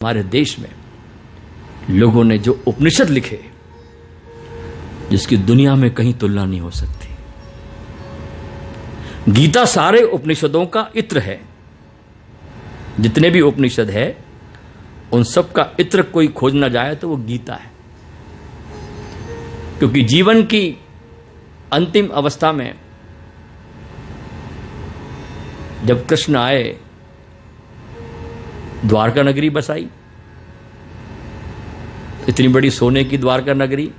हमारे देश में लोगों ने जो उपनिषद लिखे, जिसकी दुनिया में कहीं तुलना नहीं हो सकती। गीता सारे उपनिषदों का इत्र है। जितने भी उपनिषद है उन सब का इत्र कोई खोजना जाए तो वो गीता है। क्योंकि जीवन की अंतिम अवस्था में जब कृष्ण आए, द्वारका नगरी बसाई, इतनी बड़ी सोने की द्वारका नगरी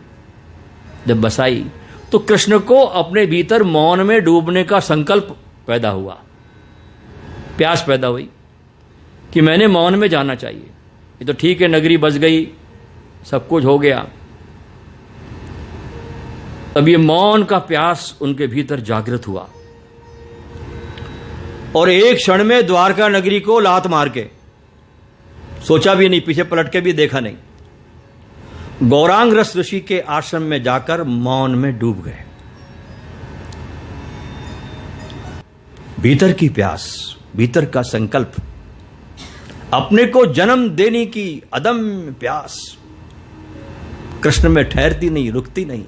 जब बसाई तो कृष्ण को अपने भीतर मौन में डूबने का संकल्प पैदा हुआ, प्यास पैदा हुई कि मैंने मौन में जाना चाहिए। ये तो ठीक है, नगरी बस गई, सब कुछ हो गया। तब ये मौन का प्यास उनके भीतर जागृत हुआ और एक क्षण में द्वारका नगरी को लात मार के, सोचा भी नहीं, पीछे पलट के भी देखा नहीं, गौरांग रस ऋषि के आश्रम में जाकर मौन में डूब गए। भीतर की प्यास, भीतर का संकल्प, अपने को जन्म देने की अदम्य प्यास कृष्ण में ठहरती नहीं, रुकती नहीं।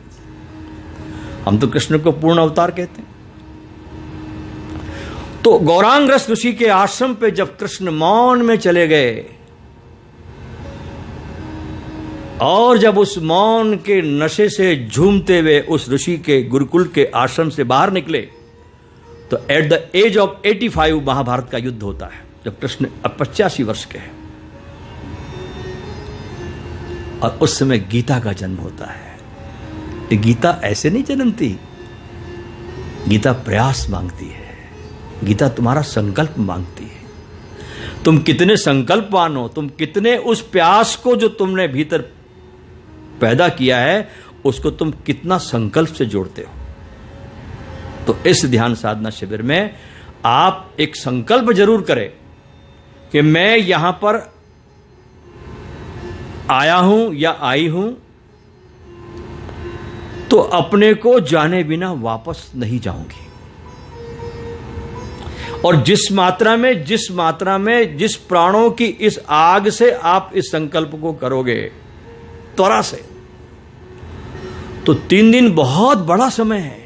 हम तो कृष्ण को पूर्ण अवतार कहते हैं। तो गौरांग रस ऋषि के आश्रम पे जब कृष्ण मौन में चले गए और जब उस मौन के नशे से झूमते हुए उस ऋषि के गुरुकुल के आश्रम से बाहर निकले, तो at the age of 85 Mahabharat का युद्ध होता है, जब कृष्ण अब 85 वर्ष के हैं। और उस समय गीता का जन्म होता है। ये गीता ऐसे नहीं जन्मती, गीता प्रयास मांगती है, गीता तुम्हारा संकल्प मांगती है। तुम कितने संकल्पवान हो, तुम कितने उस प्यास को जो तुमने भीतर पैदा किया है उसको तुम कितना संकल्प से जोड़ते हो। तो इस ध्यान साधना शिविर में आप एक संकल्प जरूर करें कि मैं यहां पर आया हूं या आई हूं तो अपने को जाने बिना वापस नहीं जाऊंगी। और जिस मात्रा में जिस प्राणों की इस आग से आप इस संकल्प को करोगे त्वरा से, तो 3 दिन बहुत बड़ा समय है।